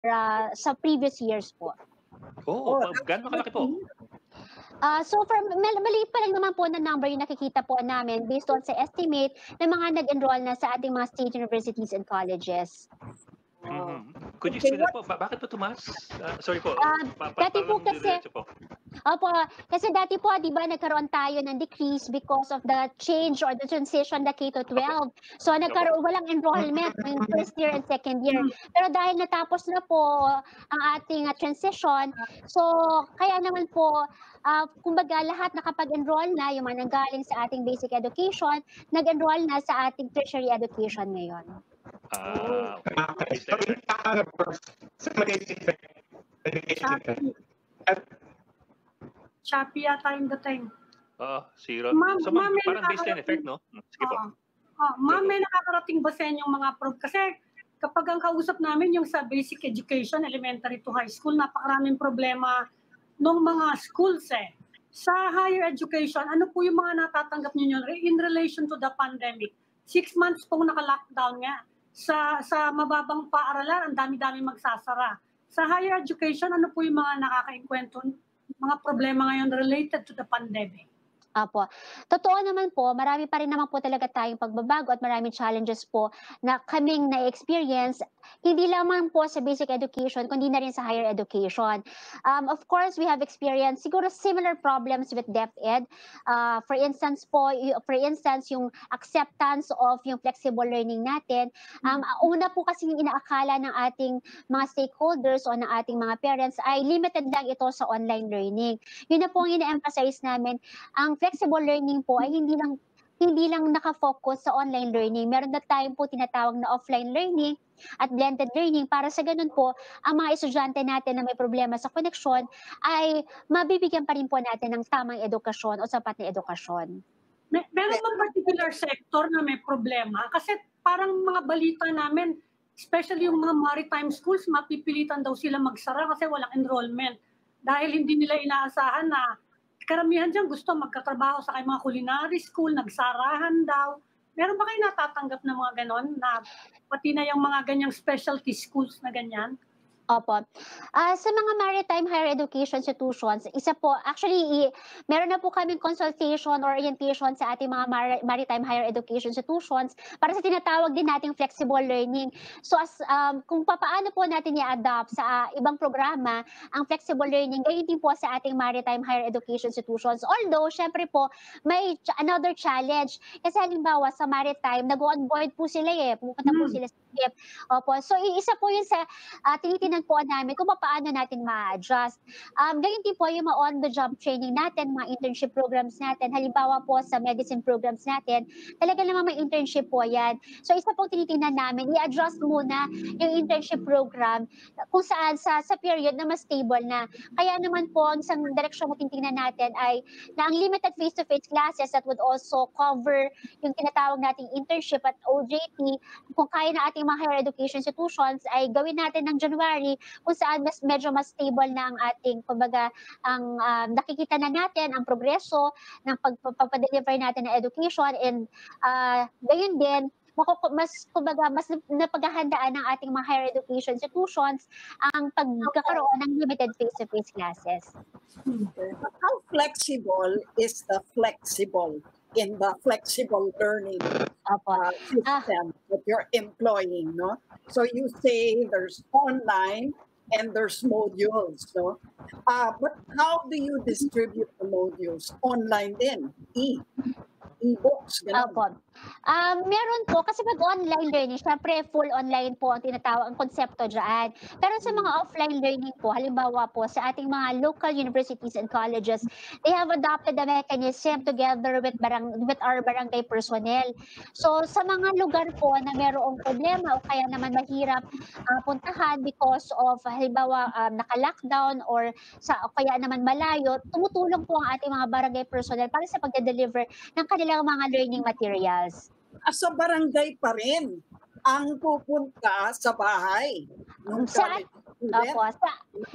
sa previous years po. Gaano kalaki po? So maliit pa lang naman po na number yung nakikita po namin based on sa estimate ng mga nag-enroll na sa ating mga state universities and colleges. Could you explain that po? Bakit po tumaas? Sorry po. Dati po kasi dati po, di ba, nagkaroon tayo ng decrease because of the change or the transition na K-12. So walang enrollment ng first year and second year. Pero dahil natapos na po ang ating transition, so kaya naman po, kumbaga lahat nakapag-enroll na, yung mga nanggaling sa ating basic education, nag-enroll na sa ating tertiary education ngayon. Shopee yata yung dating. Zero. So, parang baseline effect, no? Sige po. Ma'am, may nakakarating ba sa inyong mga kasi kapag ang kausap namin yung sa basic education, elementary to high school, napakaraming problema ng mga schools eh. Sa higher education, ano po yung mga natatanggap niyo in relation to the pandemic? 6 months pong naka-lockdown nga. Sa mababang paaralan, ang dami-dami magsasara. Sa higher education, ano po yung mga nakakaikwento, mga problema ngayon related to the pandemic? Apo. Totoo naman po, marami pa rin naman po talaga tayong pagbabago at maraming challenges po na kaming na-experience, hindi lamang po sa basic education, kundi na rin sa higher education. Of course, we have experienced siguro similar problems with DepEd. For instance, yung acceptance of yung flexible learning natin. Una po kasi yung inaakala ng ating mga stakeholders o ng ating mga parents ay limited lang ito sa online learning. Yun na po ang ina-emphasize namin. Ang flexible learning po ay hindi lang nakafocus sa online learning. Meron na tayong po tinatawag na offline learning at blended learning para sa ganun po, ang mga estudyante natin na may problema sa koneksyon ay mabibigyan pa rin po natin ng tamang edukasyon o sapat na edukasyon. Meron bang particular sector na may problema? Kasi parang mga balita namin, especially yung mga maritime schools, mapipilitan daw sila magsara kasi walang enrollment. Dahil hindi nila inaasahan na karamihan dyan gusto magkatrabaho sa mga culinary school, nagsarahan daw. Meron ba kayo natatanggap na mga ganon? Na pati na yung mga ganyang specialty schools na ganyan? Opo. Sa mga maritime higher education institutions, isa po, actually, meron na po kaming consultation or orientation sa ating mga maritime higher education institutions para sa tinatawag din nating flexible learning. So, kung paano po natin i-adopt sa ibang programa ang flexible learning, gayon din po sa ating maritime higher education institutions. Although, syempre po, may another challenge. Kasi halimbawa, sa maritime, nag-onboard po sila pupunta po sila sa CHIEFS. Opo. So, isa po yun sa tinitingnan po namin kung paano natin ma-adjust. Ganyan din po yung mga on-the-job training natin, mga internship programs natin. Halimbawa po sa medicine programs natin, talaga naman may internship po yan. So isa pong tinitingnan namin, i-adjust muna yung internship program kung saan sa period na mas stable na. Kaya naman po, ang isang direksyon na tinitingnan natin ay na ang limited face-to-face classes that would also cover yung tinatawag nating internship at OJT, kung kaya na ating mga higher education institutions ay gawin natin ng January kung saan medyo mas stable na ang ating, kumbaga, ang nakikita na natin ang progreso ng pagpapadeliver natin ng education and gayon din, mas napaghahandaan ng ating mga higher education institutions ang pagkakaroon ng limited face-to-face classes. How flexible is the flexible in the flexible learning system that you're employing, no? So you say there's online and there's modules, no? But how do you distribute the modules? Online din, e-books, gano'n? Meron po, kasi pag online learning, syempre full online po ang tinatawag, ang konsepto dyan. Pero sa mga offline learning po, halimbawa po sa ating mga local universities and colleges, they have adopted a mechanism together with our barangay personnel. So sa mga lugar po na mayroong problema o kaya naman mahirap puntahan because of halimbawa naka-lockdown or kaya naman malayo, tumutulong po ang ating mga barangay personnel para sa pagde-deliver ng kanilang mga learning materials. Sa barangay pa rin ang pupunta sa bahay. student. Opo.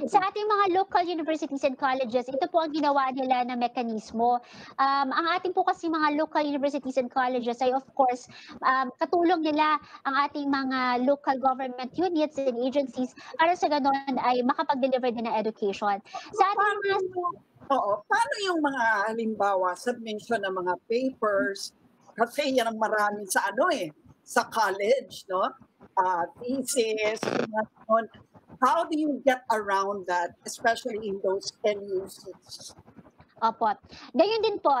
Sa ating mga local universities and colleges, ito po ang ginawa nila na mekanismo. Ang ating po kasi mga local universities and colleges ay of course, katulong nila ang ating mga local government units and agencies para sa gano'n ay makapag-deliver din ng education. Sa ating mga Paano yung mga halimbawa submission ng mga papers, kasi yan ang marami sa sa college, no? Thesis, on. How do you get around that, especially in those LUCs? Opo. Gayun din po,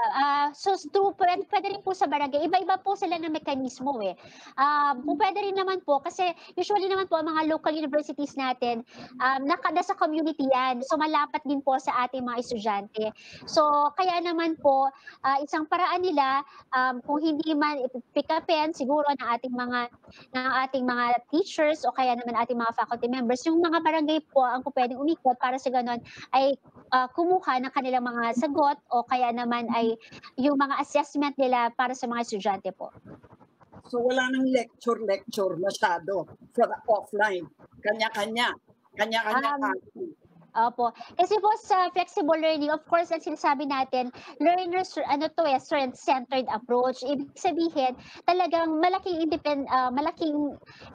so pwede rin po sa barangay, iba-iba po sila ng mekanismo eh. Pwede rin naman po kasi usually naman po ang mga local universities natin, nasa community yan. So malapit din po sa ating mga estudyante. So kaya naman po, isang paraan nila, kung hindi man pick upin siguro ng ating mga teachers o kaya naman ating mga faculty members, yung mga barangay po ang pwedeng umikot para sa ganon ay kumuha ng kanilang mga sagot o kaya naman ay yung mga assessment nila para sa mga estudyante po. So wala nang lecture masyado for the offline. Kanya-kanya. Opo. Kasi po sa flexible learning, of course, ang sinasabi natin, learners, student-centered approach. Ibig sabihin, talagang malaking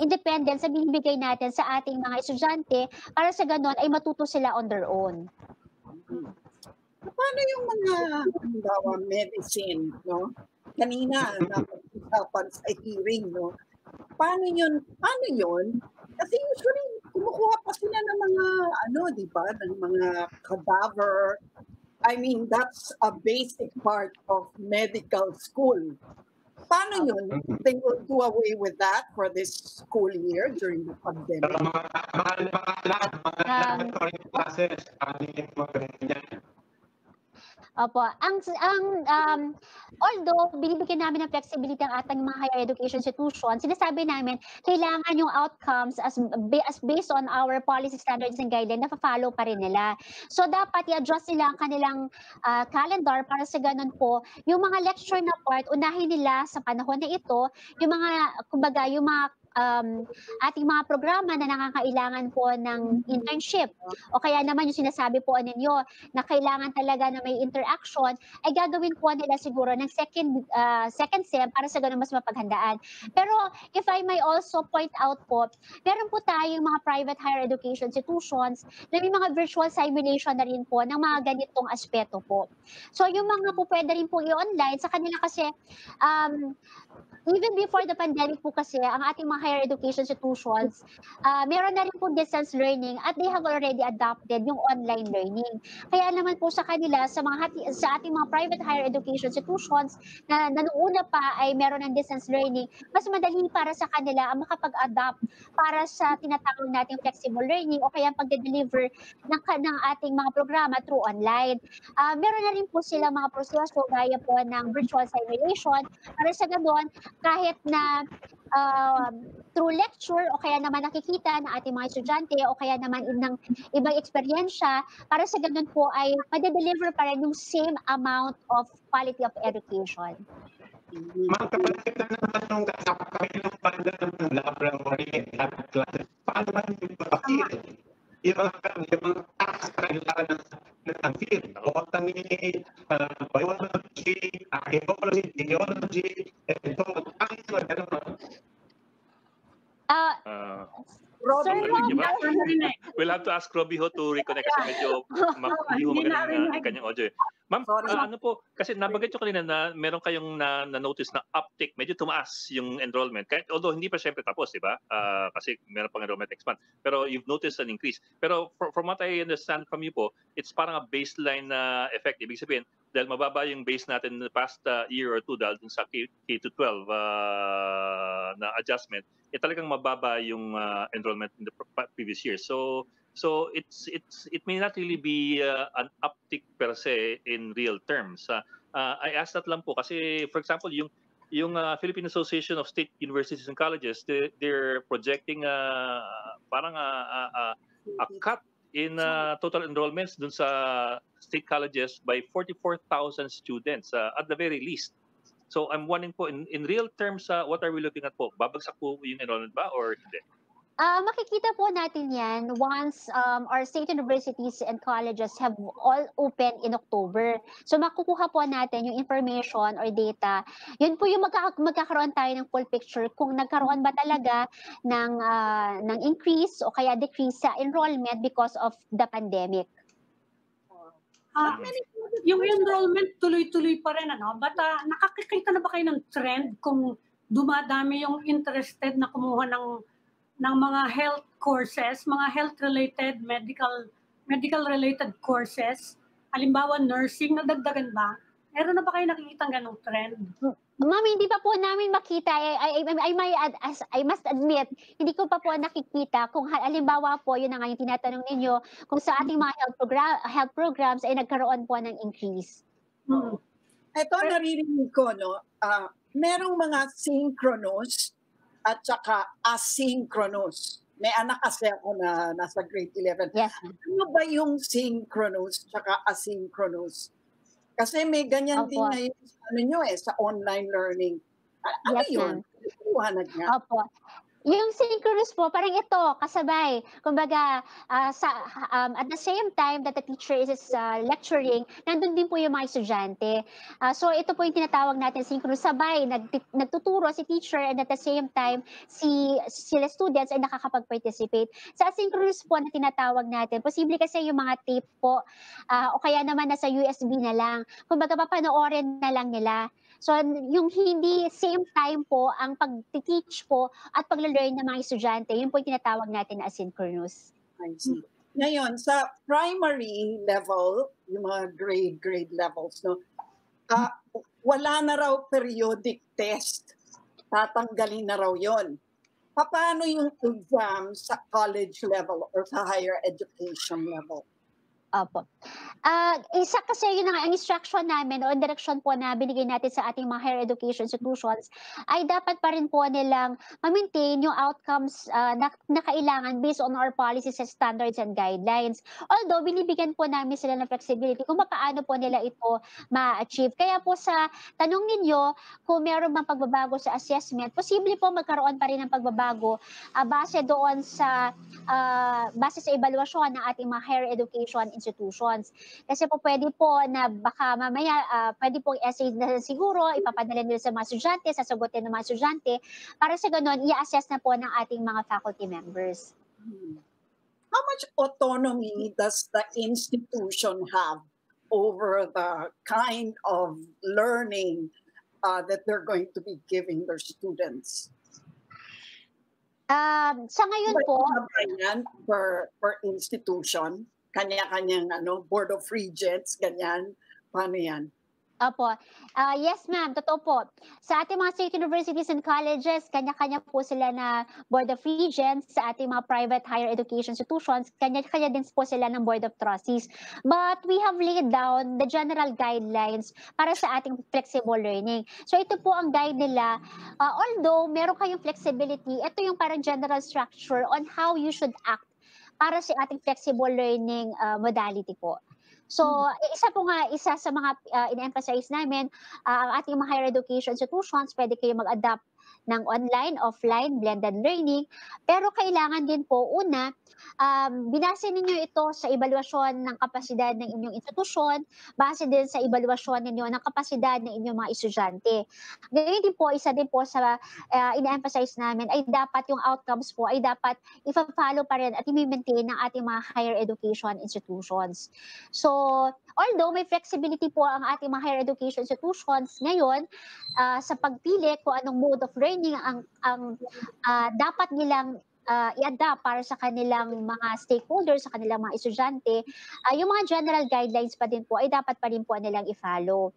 independence na binibigay natin sa ating mga estudyante para sa ganon ay matuto sila on their own. Paano yung mga halimbawa medicine, no? Kanina napag-usapan sa hearing, no? Paano yun? Kasi usually kumukuha pa sila ng mga di ba, ng mga cadaver. I mean, that's a basic part of medical school. Paano yun? They will do away with that for this school year during the pandemic. Opo. Although binibigyan namin ng flexibility ang ating mga higher education institutions, sinasabi namin kailangan yung outcomes as based on our policy standards and guidelines na follow pa rin nila. So dapat i-adjust nila ang kanilang calendar para sa ganun po, yung mga lecture na part, unahin nila sa panahon na ito, yung mga ating mga programa na nangangailangan po ng internship o kaya naman yung sinasabi po ninyo na kailangan talaga na may interaction ay gagawin po nila siguro ng second sem para sa ganun mas mapaghandaan. Pero if I may also point out po, meron po tayong mga private higher education institutions na may mga virtual simulation na rin po ng mga ganitong aspeto po. So yung mga po pwede rin po i-online sa kanila kasi even before the pandemic po kasi, ang ating mga higher education institutions, meron na rin po distance learning at they have already adopted yung online learning. Kaya naman po sa kanila, sa ating mga private higher education institutions na nanuuna pa ay meron ng distance learning, mas madali para sa kanila ang makapag-adopt para sa tinatawag nating flexible learning o kaya pag-deliver ng ating mga programa through online. Meron na rin po sila mga proseso gaya po ng virtual simulation para sa ganoon kahit na through lecture o kaya naman nakikita ng ating mga estudyante o kaya naman ng ibang eksperyensya, para sa ganun po ay madedeliver pa rin yung same amount of quality of education. Mga kapatid na naman nung kasapakilang panda ng laboratory at classes, paano ba yung papakil? Yung mga task na kailangan ng field, o kami biology, archaeology, geology, and so on. Ano yung gano'n? Sir Rob, we'll have to ask Robbie ho to reconnect kasi medyo hindi mo magandang ang kanyang audio. Ma'am, ano po, kasi nabanggit nyo kanina na meron kayong na-notice na uptick, medyo tumaas yung enrollment. Kahit, although hindi pa syempre tapos, di ba? Kasi meron pang enrollment expand. Pero you've noticed an increase. Pero from what I understand from you po, it's parang a baseline na effect. Ibig sabihin, dahil mababa yung base natin in the past year or two dahil dun sa K-12 na adjustment, talagang mababa yung enrollment in the previous year. So it may not really be an uptick per se in real terms. I asked that lang po kasi, for example, yung Philippine Association of State Universities and Colleges, they're projecting parang a cut in total enrollments dun sa state colleges by 44,000 students at the very least. So I'm wondering po, in real terms, what are we looking at po? Babagsak po yung enrollment ba or hindi? Makikita po natin yan once our state universities and colleges have all open in October. So makukuha po natin yung information or data. Yun po yung magkakaroon tayo ng full picture kung nagkaroon ba talaga ng increase o kaya decrease sa enrollment because of the pandemic. Yung enrollment tuloy-tuloy pa rin, ano? But nakakikita na ba kayo ng trend kung dumadami yung interested na kumuha ng mga health courses, mga health-related, medical-related courses? Halimbawa, nursing, nadagdagan ba? Meron na ba kayo nakikita ganong trend? Ma'am, hindi pa po namin makita. I must admit, hindi ko pa po nakikita kung halimbawa po, yun na nga yung tinatanong ninyo, kung sa ating mga health programs ay nagkaroon po ng increase. Ito, naririnig ko, no? Merong mga synchronous at saka asynchronous. May anak kasi ako na nasa grade 11. Yes. Ano ba yung synchronous at asynchronous? Kasi may ganyan din ngayon sa online learning. Ano Yes, yun? Iwanag nga. Opo. Yung synchronous po, parang ito, kasabay. Kumbaga, at the same time that the teacher is lecturing, nandun din po yung mga estudyante. So ito po yung tinatawag natin synchronous. Sabay, nagtuturo si teacher and at the same time, sila students ay nakakapag-participate. Sa asynchronous po na tinatawag natin, posible kasi yung mga tape po, o kaya naman nasa USB na lang. Kumbaga, papanoorin na lang nila. So, yung hindi same time po ang pag-teach po at pag-learn ng mga estudyante, yun po yung tinatawag natin na asynchronous. I see. Ngayon, sa primary level, yung mga grade levels, no, wala na raw periodic test. Tatanggalin na raw yon. Paano yung exam sa college level or sa higher education level? Opo. Isa kasi yun ang instruction namin o direction po na binigay natin sa ating mga higher education institutions ay dapat pa rin po nilang ma-maintain yung outcomes na kailangan based on our policies and standards and guidelines. Although, binibigyan po namin sila ng flexibility kung paano po nila ito ma-achieve. Kaya po sa tanong ninyo, kung meron bang pagbabago sa assessment, posible po magkaroon pa rin ng pagbabago base doon sa base sa evaluasyon ng ating mga higher education institutions. Kasi po pwede po na baka mamaya pwede pong essay na siguro ipapadala nila sa mga estudyante, sasagutin ng mga estudyante para sa ganun i-assess na po ng ating mga faculty members. How much autonomy does the institution have over the kind of learning that they're going to be giving their students? Sa ngayon po, per institution, kanya-kanyang board of regents, ganyan, paano yan? Opo. Yes, ma'am. Totoo po. Sa ating mga state universities and colleges, kanya-kanya po sila na Board of Regents. Sa ating mga private higher education institutions, kanya-kanya din po sila ng Board of Trustees. But we have laid down the general guidelines para sa ating flexible learning. So ito po ang guide nila. Although meron kayong flexibility, ito yung parang general structure on how you should act para sa ating flexible learning modality po. So, isa sa mga in-emphasize namin, ang ating mga higher education institutions, pwede kayo mag-adapt ng online, offline, blended learning. Pero kailangan din po, una, binase ninyo ito sa evaluasyon ng kapasidad ng inyong institusyon, base din sa evaluasyon ninyo ng kapasidad ng inyong mga estudyante. Ganyan din po, isa din po sa in-emphasize namin ay dapat yung outcomes po ay dapat i-follow pa rin at i-maintain ng ating mga higher education institutions. So, although may flexibility po ang ating mga higher education institutions ngayon sa pagpili kung anong mode of learning ang dapat nilang i-adapt para sa kanilang mga stakeholders, sa kanilang mga estudyante, yung mga general guidelines pa din po ay dapat pa rin po nilang i-follow.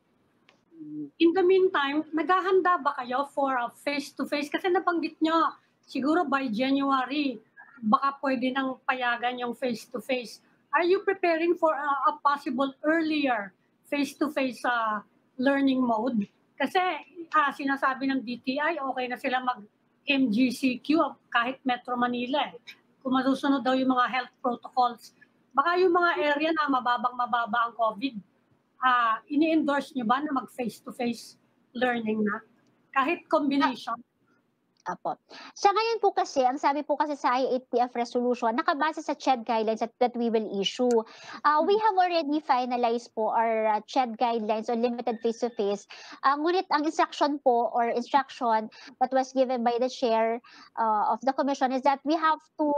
In the meantime, naghahanda ba kayo for a face-to-face? Kasi nabanggit nyo, siguro by January, baka pwede nang payagan yung face-to-face. Are you preparing for a possible earlier face-to-face learning mode? Kasi sinasabi ng DTI, okay na sila mag-MGCQ kahit Metro Manila. Kung masusunod daw yung mga health protocols. Baka yung mga area na mababa ang COVID, ini-endorse nyo ba na mag face-to-face learning na? Kahit combination? Apo. Sa ngayon po kasi, ang sabi po kasi sa IATF resolution, nakabase sa CHED guidelines that we will issue. We have already finalized po our CHED guidelines on limited face-to-face. Ngunit ang instruction po or instruction that was given by the chair of the commission is that we have to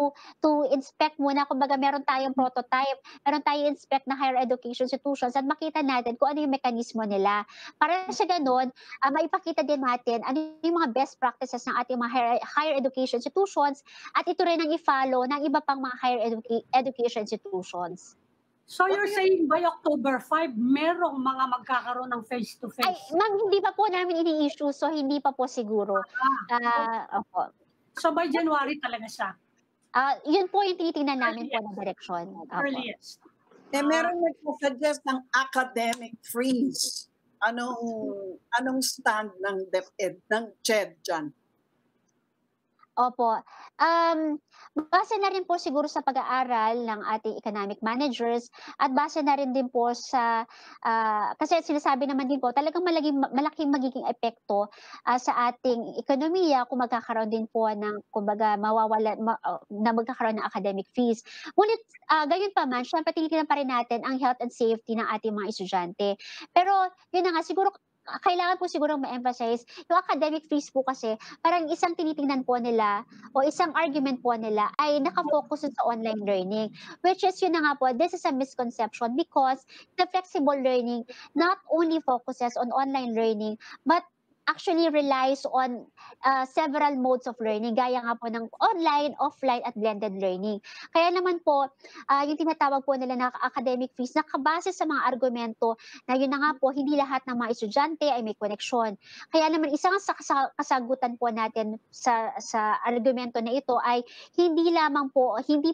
inspect muna, kumbaga meron tayong prototype, meron tayong inspect na higher education institutions at makita natin kung ano yung mekanismo nila. Para sa ganun, maipakita din natin ano yung mga best practices ng ating mga higher education institutions at ito rin ang i-follow ng iba pang mga higher education institutions. So you're saying by October 5, merong mga magkakaroon ng Ay, face-to-face? ma'am, hindi pa po namin ini-issue, so hindi pa po siguro. Opo. So by January talaga siya? Yun po yung tinitingnan namin po na direksyon. Opo. Earliest. Meron nagsusuggest ng academic freeze. Anong stand ng DepEd, ng CHED dyan? Opo. Base na rin po siguro sa pag-aaral ng ating economic managers at base na rin din po sa kasi sinasabi naman din po talagang malaking magiging epekto sa ating ekonomiya kung magkakaroon din po ng kumbaga na magkakaroon ng academic fees. Ngunit gayon pa man, syempre tinitingnan pa rin natin ang health and safety ng ating mga estudyante. Pero yun na nga, siguro kailangan po siguro ma-emphasize yung academic fees po kasi parang isang tinitingnan po nila o isang argument po nila ay nakafocus sa online learning, which is yun na nga po, this is a misconception because the flexible learning not only focuses on online learning but actually relies on several modes of learning, gaya nga po ng online, offline, at blended learning. Kaya naman po, yung tinatawag po nila na academic fees, nakabase sa mga argumento na yun na nga po, hindi lahat ng mga estudyante ay may koneksyon. Kaya naman, isang kasagutan po natin sa argumento na ito ay hindi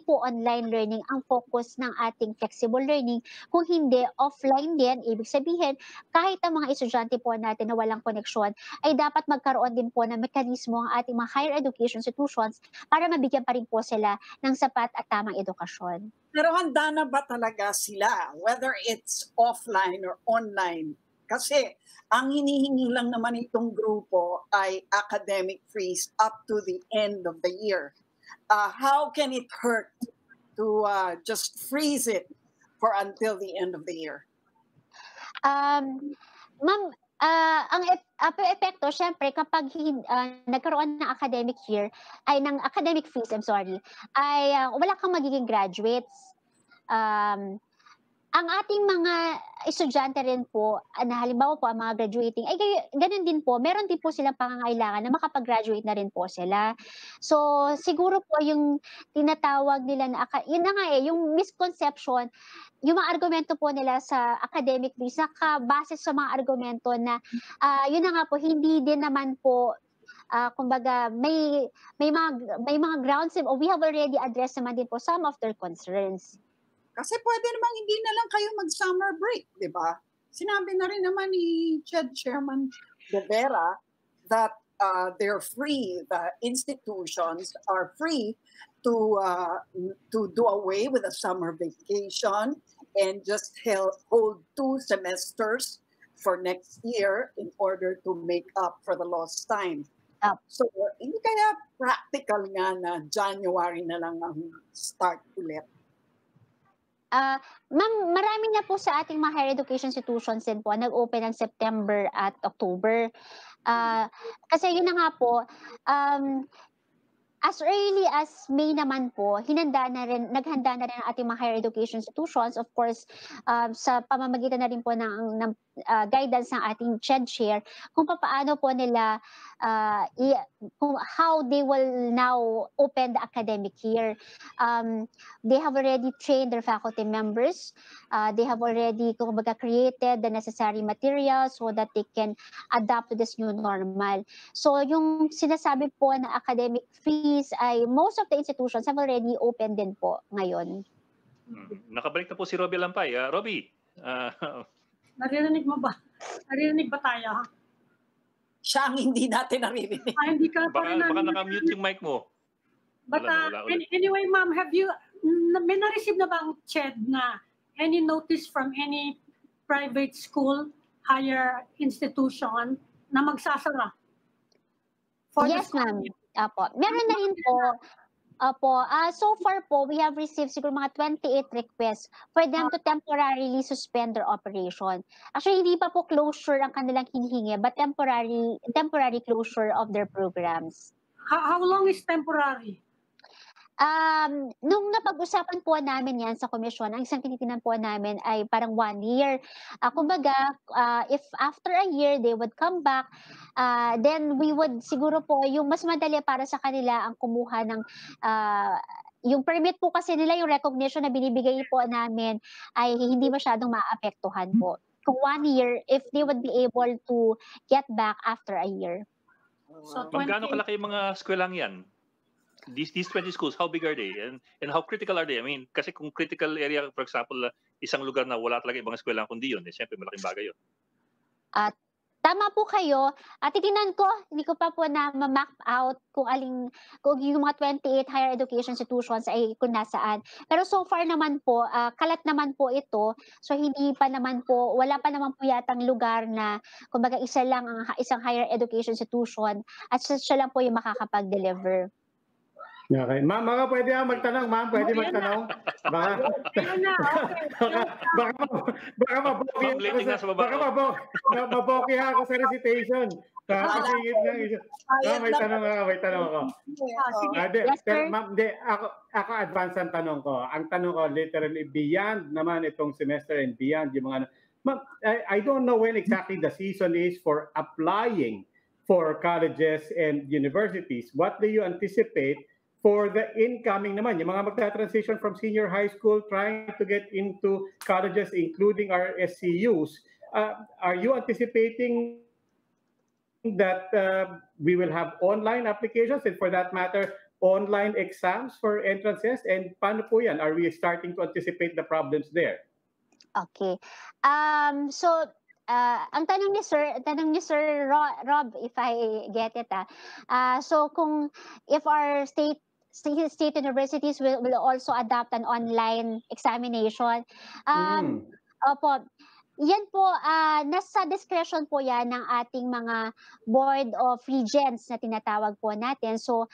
po online learning ang focus ng ating flexible learning, kung hindi offline din, ibig sabihin, kahit ang mga estudyante po natin na walang koneksyon, ay dapat magkaroon din po ng mekanismo ang ating mga higher education institutions para mabigyan pa rin po sila ng sapat at tamang edukasyon. Pero handa na ba talaga sila, whether it's offline or online? Kasi ang hinihingi lang naman itong grupo ay academic freeze up to the end of the year. How can it hurt to just freeze it for until the end of the year? Ma'am, ang epekto, syempre, kapag nagkaroon ng academic year, ay ng academic fees, ay wala kang magiging graduates. Ang ating mga estudyante rin po, na halimbawa po ang mga graduating, ay ganun din po, meron din po silang pangangailangan na makapag-graduate na rin po sila. So, siguro po yung tinatawag nila na, yun na nga yung misconception, yung mga argumento po nila sa academic fees, nakabase sa mga argumento na, yun na nga po, hindi din naman po, kumbaga, may mga grounds, we have already addressed naman din po some of their concerns. Kasi pwede namang hindi na lang kayo mag-summer break, di ba? Sinabi na rin naman ni CHED Chairman De Vera that they're free, the institutions are free to do away with a summer vacation and just hold 2 semesters for next year in order to make up for the lost time. So, hindi kaya practical nga na January na lang ang start ulit? Ma'am, marami na po sa ating mga higher education institutions din po nag-open ng September at October. Kasi yun na nga po, as early as May naman po, naghanda na rin ang ating mga higher education institutions, of course, sa pamamagitan na rin po ng guidance ng ating CHED chair, kung paano po nila, how they will now open the academic year. They have already trained their faculty members. They have already created the necessary materials so that they can adapt to this new normal. So yung sinasabi po na academic fees ay most of the institutions have already opened din po ngayon. Nakabalik na po si Robbie Lampay. Robbie, Naririnig mo ba? Naririnig ba tayo? Siya ang hindi natin naririnig. Hindi ka pa rin baka naka-mute yung mic mo. But anyway, ma'am, may na-receive na ba ang CHED na any notice from any private school, higher institution na magsasara? Yes, ma'am. Apo. Meron na rin po. Opo. So far po, we have received siguro mga 28 requests for them to temporarily suspend their operation. Actually, hindi pa po closure ang kanilang hinihingi, but temporary closure of their programs. How long is temporary? Nung napag-usapan po namin yan sa komisyon, ang isang tinitingnan po namin ay parang 1 year. Kumbaga, if after a year they would come back, then we would siguro po yung mas madali para sa kanila ang kumuha ng yung permit po kasi nila, yung recognition na binibigay po namin ay hindi masyadong maapektuhan po. Kung 1 year, if they would be able to get back after a year. So Ma'am, gaano 28. kalaki yung mga eskwelahan yan? These 20 schools, how big are they? And how critical are they? I mean, kasi kung critical area, for example, isang lugar na wala talaga ibang eskwelahan kundi yun, siyempre malaking bagay yun. Tama po kayo. Titingnan ko, hindi ko pa po na ma-map out kung yung mga 28 higher education institutions ay kung nasaan. Pero so far naman po, kalat naman po ito. So wala pa naman po yatang lugar na kumbaga isang higher education institution at siya lang po yung makakapag-deliver. Okay. Ma'am, pwede ako magtanong, ma'am? Pwede magtanong? Baka maboki ako sa recitation. Kakasingit lang isa. May tanong ako. Yes, sir. Ma'am, ako advance ang tanong ko. Ang tanong ko, literally, beyond naman itong semester and beyond yung mga... Ma'am, I don't know when exactly the season is for applying for colleges and universities. What do you anticipate for the incoming naman, yung mga magta-transition from senior high school, trying to get into colleges, including our SCUs, are you anticipating that we will have online applications and for that matter, online exams for entrances? And paano po yan? Are we starting to anticipate the problems there? Okay. So, ang tanong ni Sir Rob, if I get it, so if our state universities will also adopt an online examination. Opo, yan po, nasa discretion po yan ng ating mga board of regents na tinatawag po natin. So,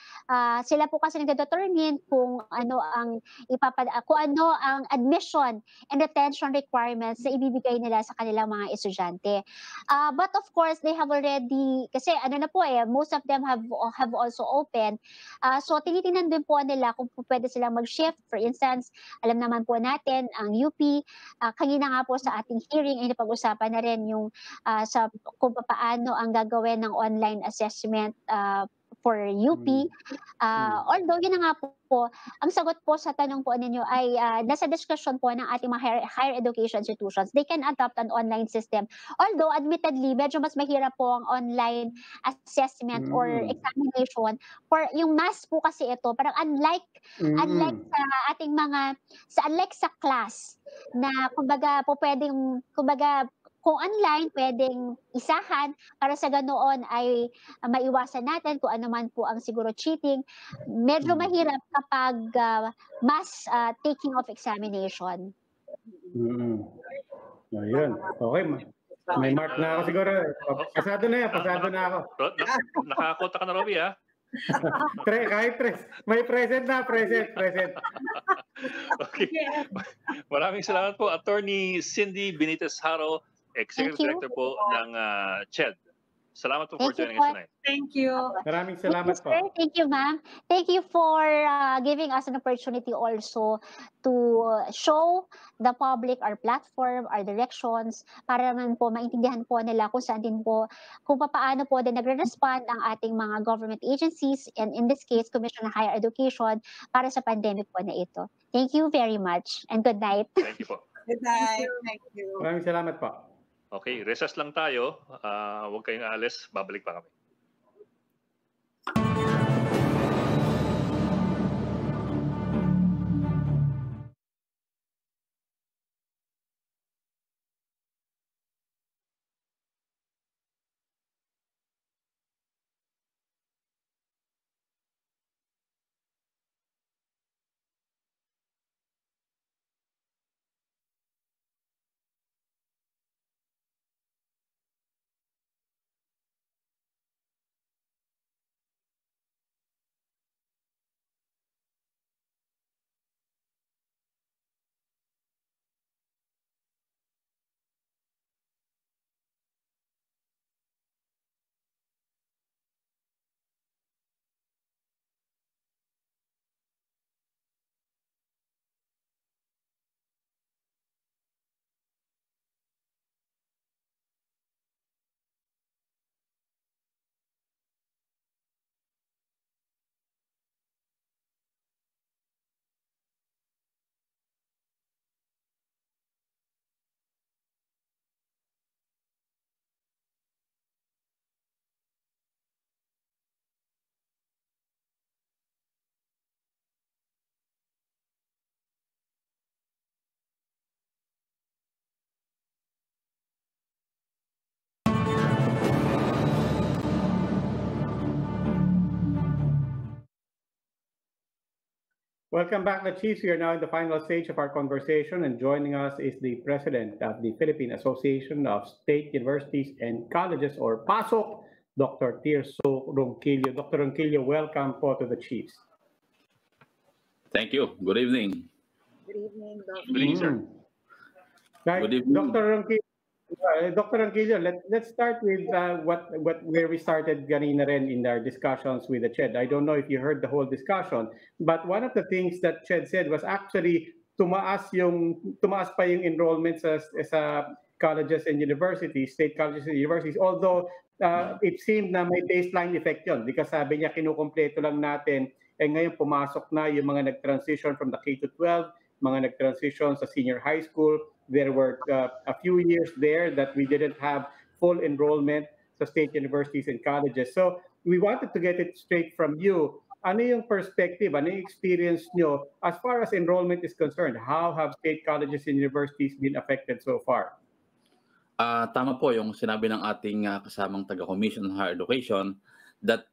sila po kasi nagdedetermine kung ano ang admission and retention requirements na ibibigay nila sa kanilang mga estudyante. But of course, they have already, kasi most of them have also opened. So, tinitingnan din po nila kung pwede silang mag-shift. For instance, alam naman po natin, ang UP, kanina nga po sa ating hearing, ay napag-usapan na rin yung kung paano ang gagawin ng online assessment for UP. Although yun na nga po, ang sagot po sa tanong po ninyo ay nasa discussion po ng ating mga higher education institutions. They can adopt an online system. Although admittedly, medyo mas mahirap po ang online assessment or examination. For yung math po kasi ito, parang unlike sa ating unlike sa class na kumbaga kung online, pwedeng isahan para sa ganoon ay maiwasan natin kung ano man po ang siguro cheating. Medyo mahirap kapag mass taking of examination. Ayun. Okay. May mark na ako siguro. Pasado na ako. Nakakota ka na, Robbie, ha? Kahit may present. Okay. Maraming salamat po, Attorney Cindy Benitez-Jaro, Executive Director po ng CHIEFS. Salamat po for joining us tonight. Thank you. Maraming salamat po. Thank you, ma'am. Thank you for giving us an opportunity also to show the public our platform, our directions, para naman po maintindihan po nila kung saan din po, kung paano po din nagre-respond ang ating mga government agencies, and in this case, Commission on Higher Education, para sa pandemic po na ito. Thank you very much and good night. Thank you po. Good night. Thank you. Maraming salamat po. Okay, recess lang tayo. Huwag kayong aalis. Babalik pa kami. Welcome back, the Chiefs. We are now in the final stage of our conversation, and joining us is the President of the Philippine Association of State Universities and Colleges, or PASOK, Dr. Tirso Ronquillo. Dr. Ronquillo, welcome po to the Chiefs. Thank you. Good evening. Good evening, Dr. Good evening, sir. Right. Good evening. Dr. Ronquillo, let's start with where we started kanina rin in our discussions with the CHED. I don't know if you heard the whole discussion, but one of the things that CHED said was actually tumaas pa yung enrollment sa colleges and universities, state colleges and universities, although it seemed na may baseline effect yun because sabi niya kinukumpleto lang natin, ngayon pumasok na yung mga nag-transition from the K-12, mga nag-transition sa senior high school. There were a few years there that we didn't have full enrollment sa state universities and colleges. So we wanted to get it straight from you. Ano yung perspective, ano yung experience nyo as far as enrollment is concerned? How have state colleges and universities been affected so far? Tama po yung sinabi ng ating kasamang taga-Commission on Higher Education that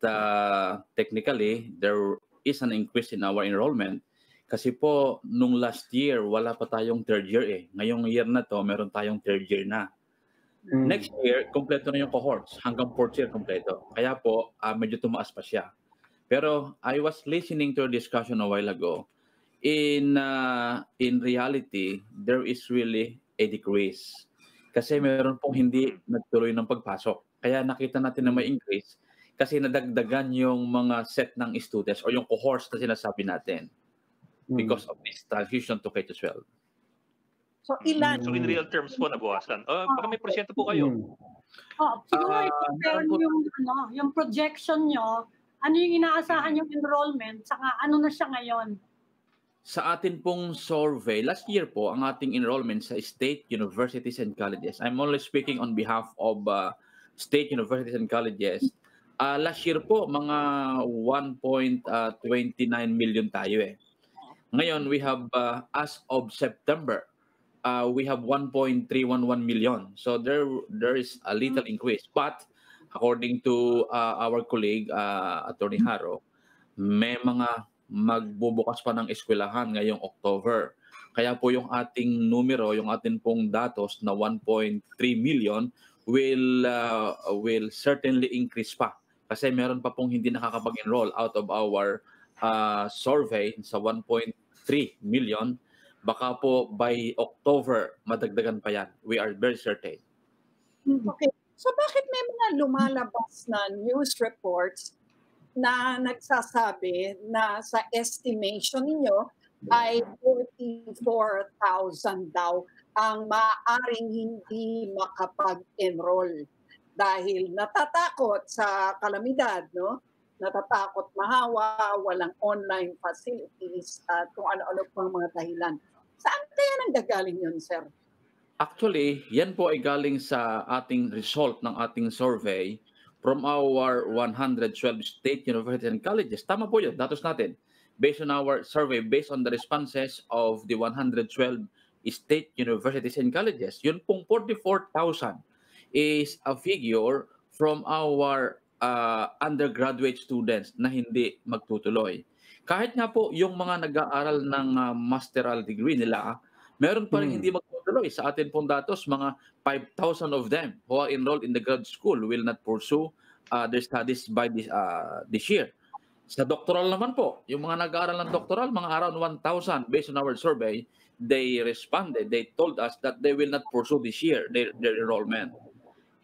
technically there is an increase in our enrollment. Kasi po, nung last year, wala pa tayong third year eh. Ngayong year na to, meron tayong third year na. Next year, kompleto na yung cohorts. Hanggang fourth year, kompleto. Kaya po, medyo tumaas pa siya. Pero I was listening to a discussion a while ago. In reality, there is really a decrease. Kasi meron pong hindi nagtuloy ng pagpasok. Kaya nakita natin na may increase. Kasi nadagdagan yung mga set ng students o yung cohorts na sinasabi natin. Because of this transition to K-12. So ilan? So in real terms po, nabawasan. Baka may porsyento po kayo. Siguro yung projection nyo, ano yung inaasahan yung enrollment, saka ano na siya ngayon? Sa atin pong survey, last year po, ang ating enrollment sa state universities and colleges, I'm only speaking on behalf of state universities and colleges, last year po, mga 1.29 million tayo eh. Ngayon, we have, as of September, we have 1.311 million. So there is a little increase. But according to our colleague, Atty. Haro, may mga magbubukas pa ng eskwelahan ngayong October. Kaya po yung ating numero, yung ating pong datos na 1.3 million will certainly increase pa. Kasi meron pa pong hindi nakakapag-enroll out of our survey sa 1.3 million, baka po by October madagdagan pa yan. We are very certain. Okay. So bakit may mga lumalabas na news reports na nagsasabi na sa estimation ninyo ay 44,000 daw ang maaaring hindi makapag-enroll dahil natatakot sa kalamidad, no? Natatakot mahawa, walang online facilities, at kung ano-ano pang mga dahilan. Saan kaya nanggagaling yun, sir? Actually, yan po ay galing sa ating result ng ating survey from our 112 state universities and colleges. Tama po yun, datos natin. Based on our survey, based on the responses of the 112 state universities and colleges, yun pong 44,000 is a figure from our undergraduate students na hindi magtutuloy. Kahit nga po yung mga nag-aaral ng masteral degree nila, meron pa rin hindi magtutuloy. Sa atin pong datos, mga 5,000 of them who are enrolled in the grad school will not pursue their studies by this year. Sa doctoral naman po, yung mga nag-aaral ng doctoral, mga around 1,000 based on our survey, they responded, they told us that they will not pursue this year their enrollment.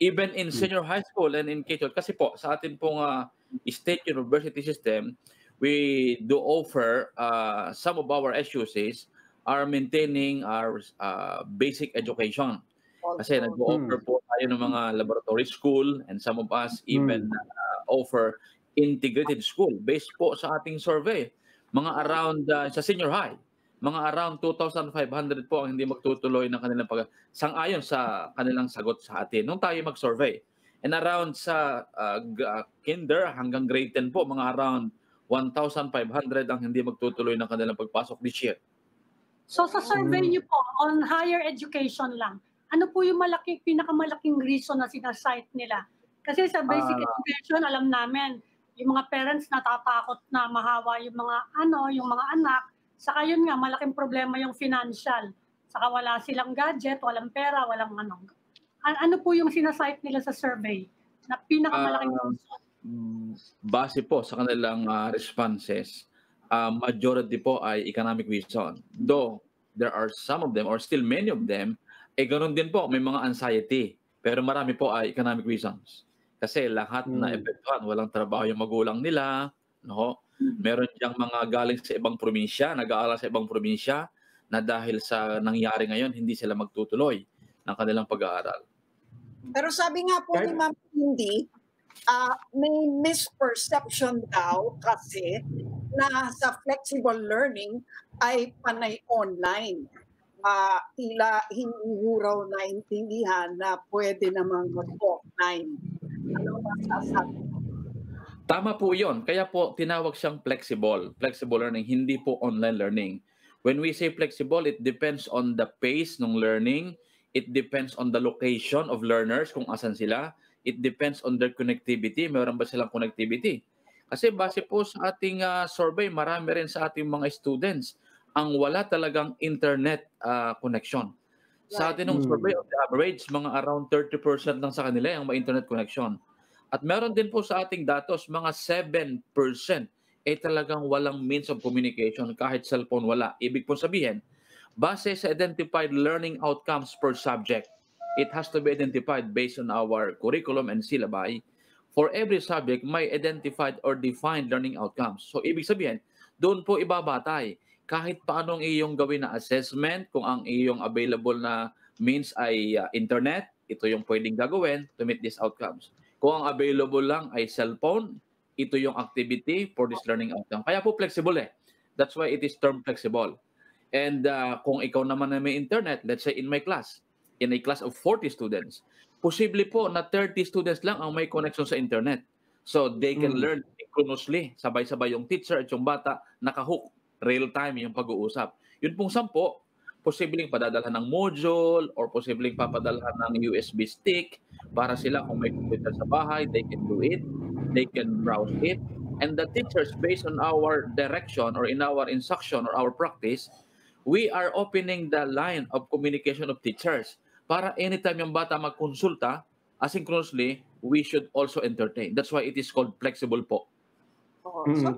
Even in senior high school and in K-12, kasi po sa atin pong state university system, we do offer some of our SUCs are maintaining our basic education. Kasi nag-offer po tayo ng mga laboratory school, and some of us even offer integrated school based po sa ating survey. Mga around sa senior high, mga around 2,500 po ang hindi magtutuloy ng kanilang sang-ayon sa kanilang sagot sa atin nung tayo mag-survey. And around sa kinder hanggang grade 10 po, mga around 1,500 ang hindi magtutuloy ng kanilang pagpasok this year. So sa survey niyo po on higher education lang, ano po yung pinakamalaking reason na sinasite nila? Kasi sa basic education, alam namin, yung mga parents natatakot na mahawa yung mga anak, Saka yun nga, malaking problema yung financial. Saka wala silang gadget, walang pera, walang ano. Ano po yung sinasite nila sa survey na pinakamalaking reason? Base po sa kanilang responses, majority po ay economic reason. Though there are some of them or still many of them, ganun din po, may mga anxiety. Pero marami po ay economic reasons. Kasi lahat na epektuhan, walang trabaho yung magulang nila, no? Meron diyang mga galing sa ibang probinsya, nag-aaral sa ibang probinsya, na dahil sa nangyari ngayon, hindi sila magtutuloy ng kanilang pag-aaral. Pero sabi nga po ni Ma'am Cindy, may misperception daw kasi na sa flexible learning ay panay online. Tila hindi raw naintindihan na pwede namang mag-offline. Ano masasabi? Tama po yun. Kaya po tinawag siyang flexible. Flexible learning, hindi po online learning. When we say flexible, it depends on the pace ng learning. It depends on the location of learners, kung asan sila. It depends on their connectivity. Meron ba silang connectivity? Kasi base po sa ating survey, marami rin sa ating mga students ang wala talagang internet connection. Sa atin ng survey, on the average, mga around 30% lang sa kanila ang may internet connection. At meron din po sa ating datos, mga 7% talagang walang means of communication, kahit cellphone wala. Ibig po sabihin, base sa identified learning outcomes per subject, it has to be identified based on our curriculum and syllabi. For every subject, may identified or defined learning outcomes. So, ibig sabihin, doon po ibabatay. Kahit paanong iyong gawin na assessment, kung ang iyong available na means ay internet, ito yung pwedeng gagawin to meet these outcomes. Kung ang available lang ay cellphone, ito yung activity for this learning outcome. Kaya po flexible That's why it is termed flexible. And kung ikaw naman na may internet, let's say in my class, in a class of 40 students, posible po na 30 students lang ang may connection sa internet. So they can learn synchronously, sabay-sabay yung teacher at yung bata, nakahook, real time yung pag-uusap. Yun pong 10, posibleng padadalhan ng module or posibleng papadalhan ng USB stick para sila kung may computer sa bahay, they can do it, they can browse it. And the teachers, based on our direction or in our instruction or our practice, we are opening the line of communication of teachers para anytime yung bata magkonsulta, asynchronously, we should also entertain. That's why it is called flexible po.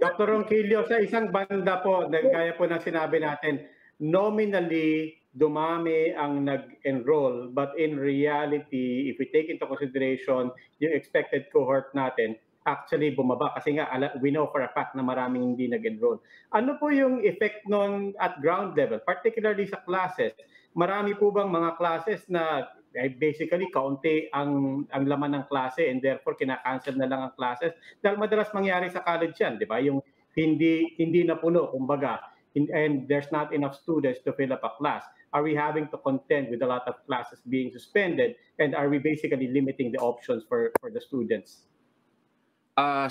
Dr. Ronquillo, sa isang banda po, gaya po ng sinabi natin, nominally, dumami ang nag-enroll, but in reality, if we take into consideration yung expected cohort natin, actually bumaba kasi nga we know for a fact na maraming hindi nag-enroll. Ano po yung effect nun at ground level, particularly sa classes? Marami po bang mga classes na basically kaunti ang laman ng klase and therefore kinakancel na lang ang classes? Dahil madalas mangyari sa college yan, di ba? Yung hindi na puno, kumbaga, and there's not enough students to fill up a class. Are we having to contend with a lot of classes being suspended, and are we basically limiting the options for the students?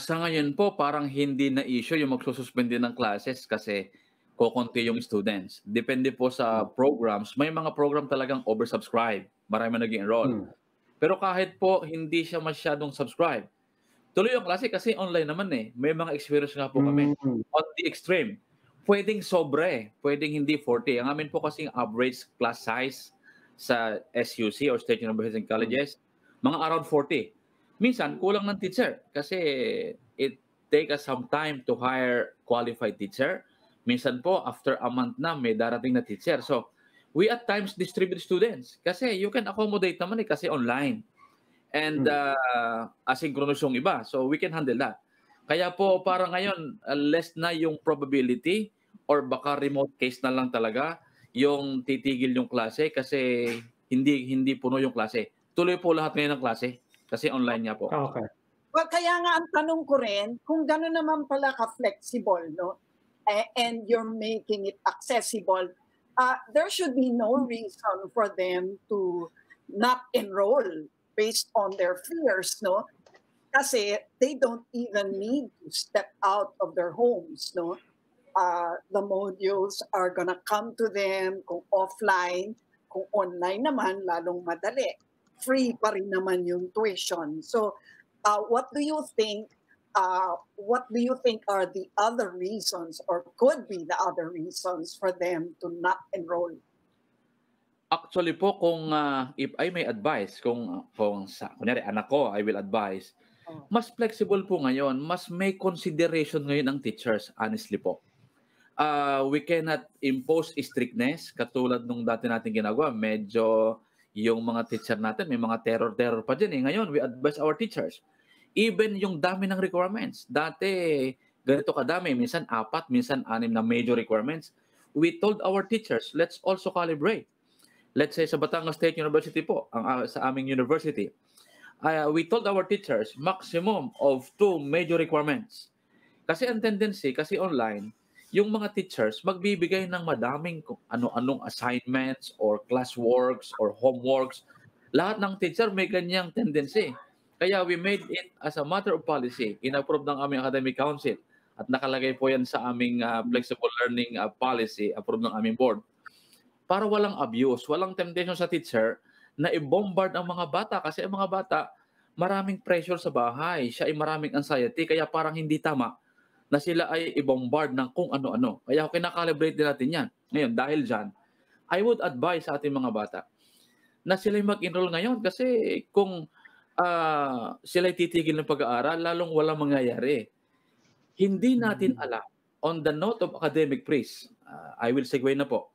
Sa ngayon po, parang hindi na issue yung magsususpende ng classes kasi kukunti yung students. Depende po sa programs. May mga program talagang oversubscribe. Marami nag-enroll. Pero kahit po hindi siya masyadong subscribe, tuloy yung klase kasi online naman May mga experience nga po kami. On the extreme, pwedeng sobre, pwedeng hindi 40. Ang amin po kasing average class size sa SUC or State Universities and Colleges, mga around 40. Minsan, kulang ng teacher kasi it take us some time to hire qualified teacher. Minsan po, after a month na, may darating na teacher. So, we at times distribute students kasi you can accommodate naman kasi online. And asynchronous yung iba. So, we can handle that. Kaya po, parang ngayon, less na yung probability or baka remote case na lang talaga yung titigil yung klase kasi hindi puno yung klase. Tuloy po lahat ngayon ng klase. Kasi online niya po. Okay. Well, kaya nga ang tanong ko rin, kung gano'n naman pala ka-flexible, no? And you're making it accessible, there should be no reason for them to not enroll based on their fears, no? Kasi they don't even need to step out of their homes, no? The modules are gonna come to them kung offline, kung online naman, lalong madali. Free pa rin naman yung tuition. So, what do you think what do you think are the other reasons or could be the other reasons for them to not enroll? Actually po, kung if I may advise, kung kunyari anak ko, I will advise, mas flexible po ngayon, mas may consideration ngayon ang teachers, honestly po. We cannot impose strictness katulad nung dati natin ginagawa. Medyo yung mga teacher natin, may mga terror pa dyan eh. Ngayon, we advise our teachers. Even yung dami ng requirements. Dati, ganito kadami. Minsan 4, minsan 6 na major requirements. We told our teachers, let's also calibrate. Let's say sa Batangas State University po, sa aming university, we told our teachers maximum of 2 major requirements. Kasi ang tendency, kasi online, yung mga teachers magbibigay ng madaming ano-anong assignments or classworks or homeworks. Lahat ng teacher may ganyang tendency. Kaya we made it as a matter of policy, in-approve ng aming academic council at nakalagay po yan sa aming flexible learning policy, approved ng aming board. Para walang abuse, walang temptation sa teacher na i-bombard ang mga bata kasi ang mga bata maraming pressure sa bahay, siya ay maraming anxiety kaya parang hindi tama na sila ay i-bombard ng kung ano-ano. Kaya kinakalibrate din natin yan. Ngayon, dahil dyan, I would advise sa ating mga bata na sila mag-enroll ngayon kasi kung sila titigil ng pag-aaral, lalong walang mangyayari. Hindi natin alam, on the note of academic praise, I will segue na po.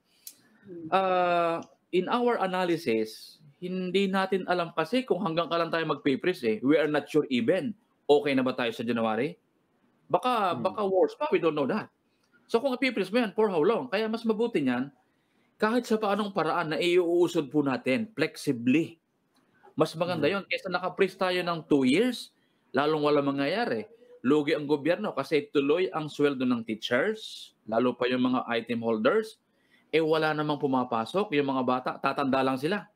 In our analysis, hindi natin alam kasi kung hanggang kailan tayo mag-papers eh. We are not sure even. Okay na ba tayo sa January? Baka worse pa, we don't know that. So kung i-papers mo yan, for how long? Kaya mas mabuti niyan, kahit sa paanong paraan na iuusod po natin, flexibly. Mas maganda yon kaysa naka-freeze tayo ng 2 years, lalong walang mangyayari. Lugi ang gobyerno kasi tuloy ang sweldo ng teachers, lalo pa yung mga item holders, wala namang pumapasok, yung mga bata, tatanda lang sila.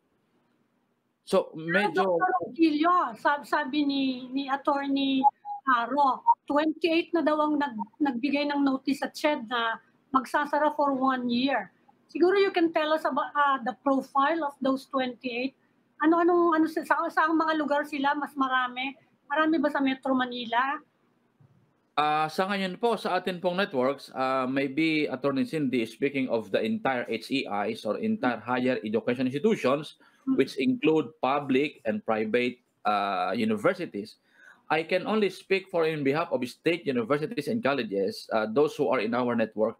So, medyo... Dr. Ronquillo, sabi ni Attorney Aro, 28 na daw ang nagbigay ng notice at CHED na magsasara for 1 year. Siguro you can tell us about the profile of those 28. Saang mga lugar sila mas marami? Marami ba sa Metro Manila? Sa ngayon po, sa atin pong networks, maybe Attorney Cindy is speaking of the entire HEIs or entire higher education institutions, which include public and private universities. I can only speak for in behalf of state universities and colleges, those who are in our network.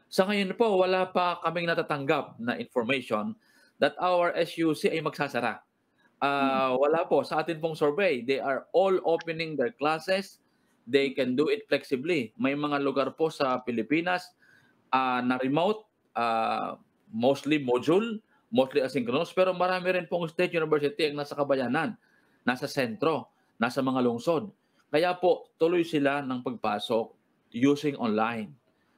Sa ngayon po, wala pa kaming natatanggap na information that our SUC ay magsasara. Wala po. Sa atin pong survey, they are all opening their classes. They can do it flexibly. May mga lugar po sa Pilipinas na remote, mostly module, mostly asynchronous, pero marami rin pong state university ang nasa kabayanan, nasa sentro, nasa mga lungsod. Kaya po, tuloy sila ng pagpasok using online.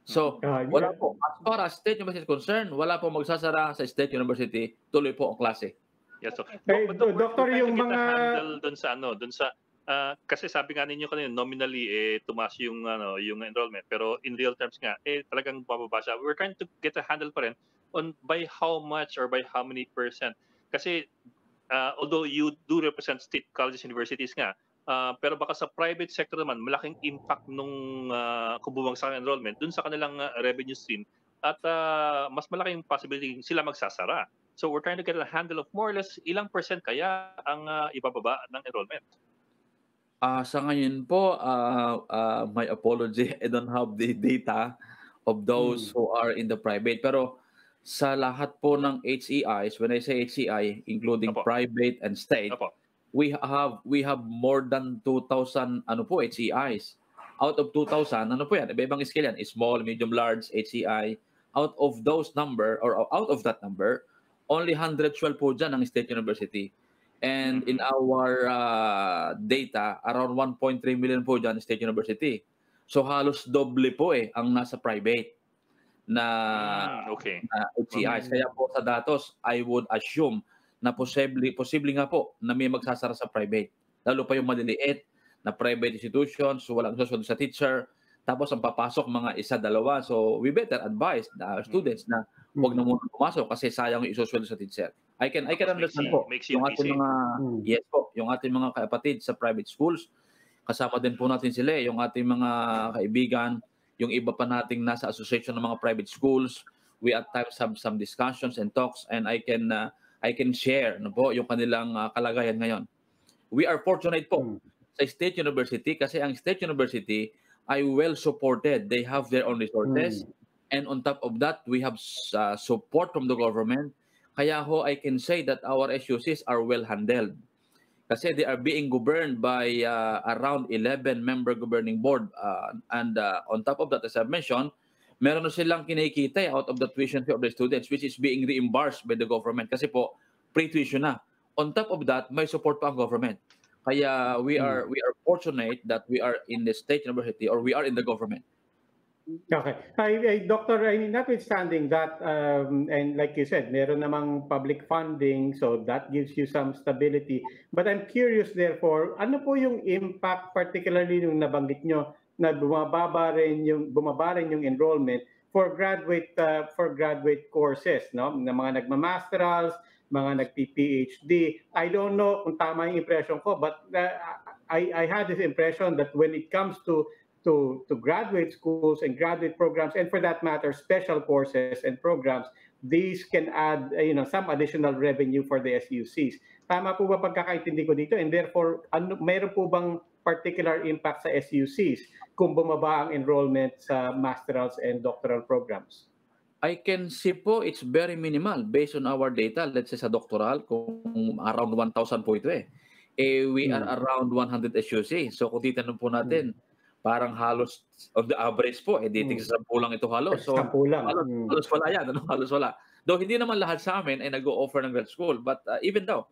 So, wala po. As far as state university is concerned, wala po magsasara sa state university, tuloy po ang klase. Yes, so, Doctor, yung mga... Doon sa kasi sabi nga ninyo kanina nominally tumaas yung enrollment pero in real terms nga talagang bababa siya. We're trying to get a handle pa rin on by how much or by how many percent kasi although you do represent state colleges universities nga pero baka sa private sector naman malaking impact nung kung bumagsak ang enrollment dun sa kanilang revenue stream at mas malaking possibility sila magsasara. So we're trying to get a handle of more or less ilang percent kaya ang ibababa ng enrollment. Sa ngayon po, my apology, I don't have the data of those who are in the private. Pero sa lahat po ng HEIs, when I say HEI, including private and state, we have more than 2,000 HEIs. Out of 2,000, yan? Iba-ibang scale yan. Small, medium, large, HEI. Out of those number, or out of that number, only 112 po dyan ang state university. And in our data, around 1.3 million po dyan state university. So halos doble po ang nasa private na HEIs. Kaya po sa datos, I would assume na posible nga po na may magsasara sa private. Lalo pa yung maliliit na private institutions, so walang susweldo sa teacher, tapos ang papasok mga isa-dalawa. So we better advise the students na huwag na muna pumasok kasi sayang yung isusweldo sa teacher. I can understand po yung ating mga yung ating mga kapatid sa private schools kasama din po natin sila, yung ating mga kaibigan, yung iba pa nating nasa association ng mga private schools. We at times have some discussions and talks, and I can share no po yung kanilang kalagayan ngayon. We are fortunate po sa State University kasi ang State University ay well supported. They have their own resources, and on top of that, we have support from the government. Kaya ho, I can say that our SUCs are well handled. Kasi they are being governed by around 11-member governing board. And on top of that, as I've mentioned, meron na silang kinikita out of the tuition fee of the students, which is being reimbursed by the government. Kasi po, pre-tuition na. On top of that, may support pa ang government. Kaya we are fortunate that we are in the state university or we are in the government. Okay. Doctor, notwithstanding that, and like you said, meron namang public funding, so that gives you some stability. But I'm curious, therefore, ano po yung impact, particularly yung nabanggit nyo, na bumaba rin yung enrollment for graduate courses, no? Na mga nagma-masterals, mga nag-PhD. I don't know kung tama yung impression ko, but I had this impression that when it comes to graduate schools and graduate programs, and for that matter, special courses and programs, these can add some additional revenue for the SUCs. Tama po ba pagkakaintindi ko dito? And therefore, mayroon po bang particular impact sa SUCs kung bumaba ang enrollment sa masterals and doctoral programs? I can see po it's very minimal based on our data. Let's say sa doctoral, kung around 1,000 po ito we are around 100 SUC. So kung titanong po natin, parang halos on the average po, dating sa 10 lang ito halos. So halos wala yan, halos wala. Though hindi naman lahat sa amin ay nag-o-offer ng grad school, but even though,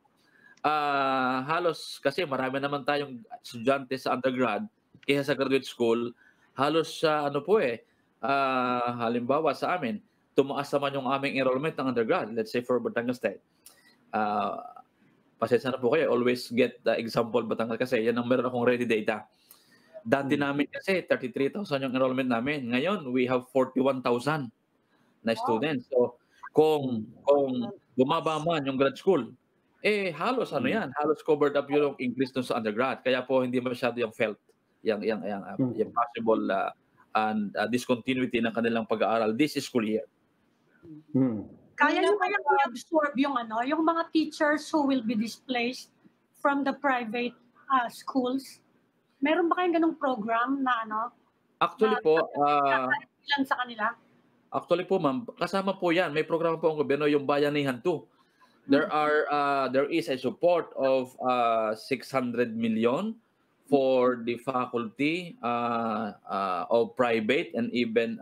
halos kasi marami naman tayong estudyante sa undergrad kaysa sa graduate school, halos halimbawa sa amin, tumaas naman yung aming enrollment ng undergrad, let's say for Batangas State. Pasensya na po kayo, always get the example Batangas kasi yan ang meron akong ready data. Dati namin kasi 33,000 yung enrollment namin. Ngayon, we have 41,000 na students. So, kung bumaba man yung grad school, halos halos covered up yung increase dun sa undergrad. Kaya po hindi masyado yung felt, yung possible and discontinuity ng kanilang pag-aaral this school year. Kaya nyo kayang i-absorb yung mga teachers who will be displaced from the private schools? Meron ba kayong ganung program na Actually po, ilan sa kanila? Actually po ma'am, kasama po yan. May programa po ang gobyerno, yung Bayanihan 2. There is a support of 600 million for the faculty of private and even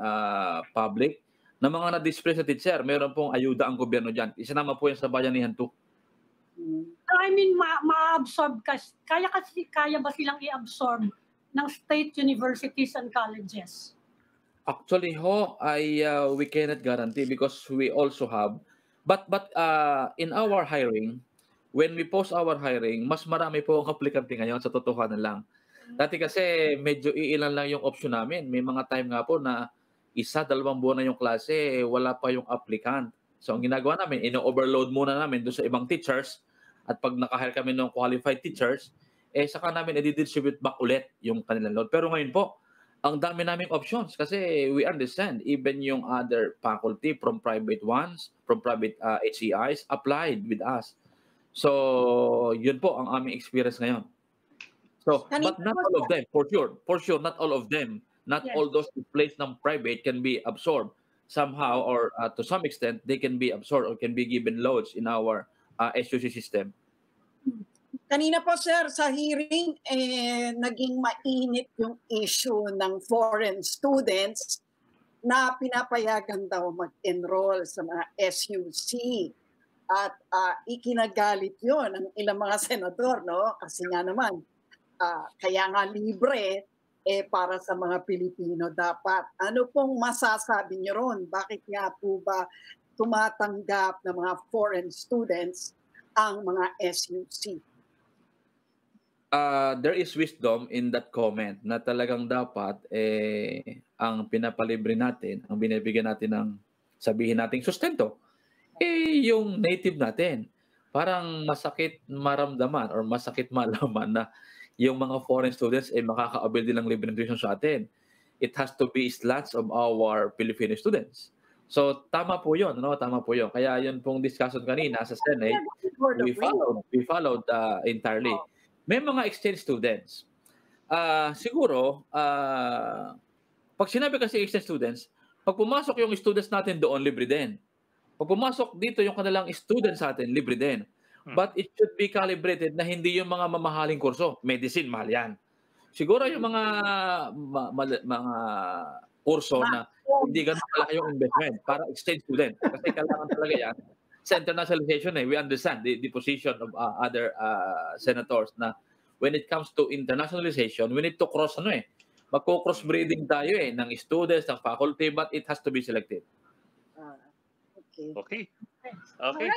public na mga na-displaced na teacher. Meron pong ayuda ang gobyerno dyan. Isinama po yan sa Bayanihan 2. I mean, ma-absorb kaya ba silang i-absorb ng state universities and colleges? Actually we cannot guarantee because we also have, but in our hiring, when we post our hiring, mas marami po ang aplikante ngayon sa totohanan lang. Dati kasi medyo iilan lang yung option namin. May mga time nga po na 1-2 buwan na yung klase, wala pa yung applicant. So ang ginagawa namin, ino-overload muna namin doon sa ibang teachers at pag naka-hire kami ng qualified teachers, saka namin i-distribute back ulit yung kanilang load. Pero ngayon po, ang dami naming options kasi we understand even yung other faculty from private ones, from private HEIs applied with us. So, yun po ang aming experience ngayon. So, but not all of them, for sure, not all of them, not all those placed ng private can be absorbed somehow or to some extent, they can be absorbed or can be given loads in our SUC system. Kanina po sir, sa hearing, naging mainit yung issue ng foreign students na pinapayagan daw mag-enroll sa mga SUC. At ikinagalit yun ng ilang mga senador, no? Kasi nga naman, kaya nga libre, para sa mga Pilipino dapat. Ano pong masasabi niyo ron? Bakit nga po ba tumatanggap ng mga foreign students ang mga SUC? There is wisdom in that comment na talagang dapat ang pinapalibre natin, ang binibigyan natin ng sabihin nating sustento, yung native natin. Parang masakit maramdaman or masakit malaman na yung mga foreign students ay makaka-avail din ng libreng tuition sa atin. It has to be slants of our Filipino students. So tama po 'yon, no? Tama po 'yon. Kaya 'yun pong discussion kanina sa Senate, we followed entirely. May mga exchange students. Siguro pag sinabi kasi exchange students, pag pumasok yung students natin doon, libre din. Pag pumasok dito yung kanilang students sa atin, libre din. But it should be calibrated na hindi yung mga mamahaling kurso. Medicine, mahal yan. Siguro yung mga kurso na hindi ganun malaki yung investment para exchange student. Kasi kailangan talaga yan sa internationalization. We understand the position of other senators na when it comes to internationalization, we need to cross magko-cross-breeding tayo ng students, ng faculty, but it has to be selective. Okay.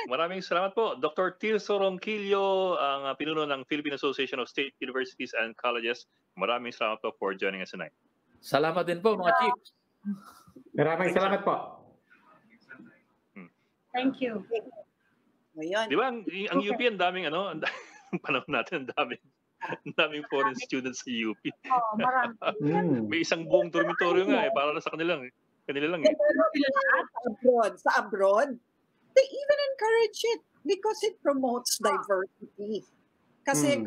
Maraming salamat po. Dr. Tirso Ronquillo, ang pinuno ng Philippine Association of State Universities and Colleges. Maraming salamat po for joining us tonight. Salamat din po, mga chiefs. Maraming salamat po. Thank you. Di ba, ang UP, ang daming, panahon natin, ang daming foreign students sa UP. Marami. May isang buong dormitorio nga para na sa kanila lang. Sa abroad, they even encourage it because it promotes diversity. Kasi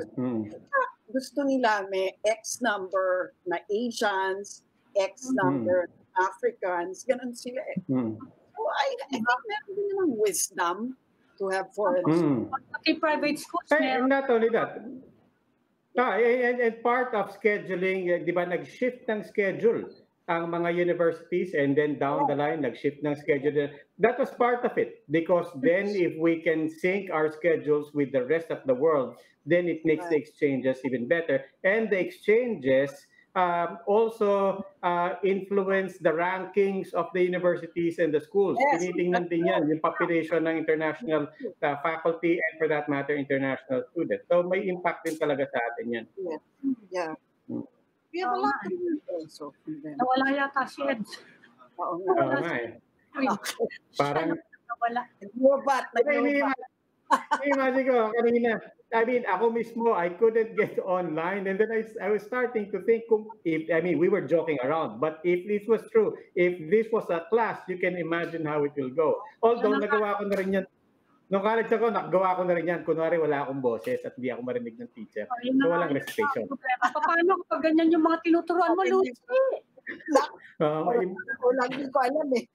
gusto nila may X number na Asians, X number Africans, ganun sila eh. So I think meron din namang wisdom to have foreign students. Private schools, And not only that, and part of scheduling, di ba, nag-shift ng schedule ang mga universities, and then down the line, nag-shift ng schedule. That was part of it, because then if we can sync our schedules with the rest of the world, then it makes the exchanges even better. And the exchanges also influence the rankings of the universities and the schools. Tinitingnan din yan, yung population ng international faculty and for that matter, international students. So may impact din talaga sa atin yan. Yeah. We have a lot to do also. Nawala yata si Ed. Oo nga eh. Parang Nag-lobat. Imagine ko, kanina, I mean, ako mismo, I couldn't get online. And then I was starting to think, we were joking around, but if this was true, if this was a class, you can imagine how it will go. Although, nagawa ko na rin yan. Nung college ako, nagawa ko na rin yan. Kunwari, wala akong boses at hindi ako marinig ng teacher. So, walang recitation. Paano kapag ganyan yung mga tinuturuan mo, Lucy? Lagi ko alam eh.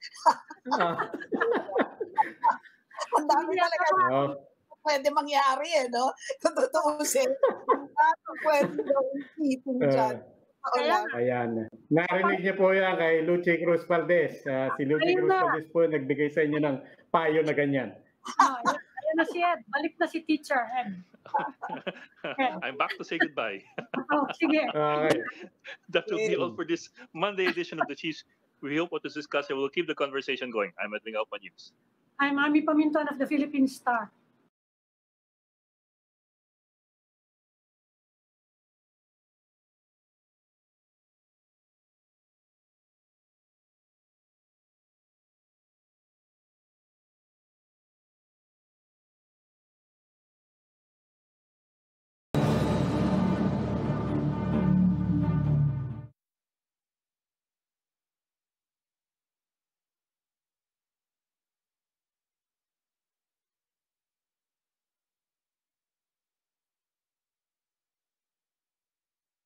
Ang dami talaga pwede mangyari eh, no? Tutuusin. Pwede gawin dyan. Ayan. Narinig niyo po yan kay Lucy Cruz Valdez. Si Lucy Cruz Valdez po nagbigay sa inyo ng payo na ganyan. Ayan na si Ed. Balik na si teacher, Ed. I'm back to say goodbye. Sige. Okay. That will be all for this Monday edition of the Chiefs. We hope what this discussion will keep the conversation going. I'm Edwin Alpa News. I'm Ami Paminton of the Philippine Star.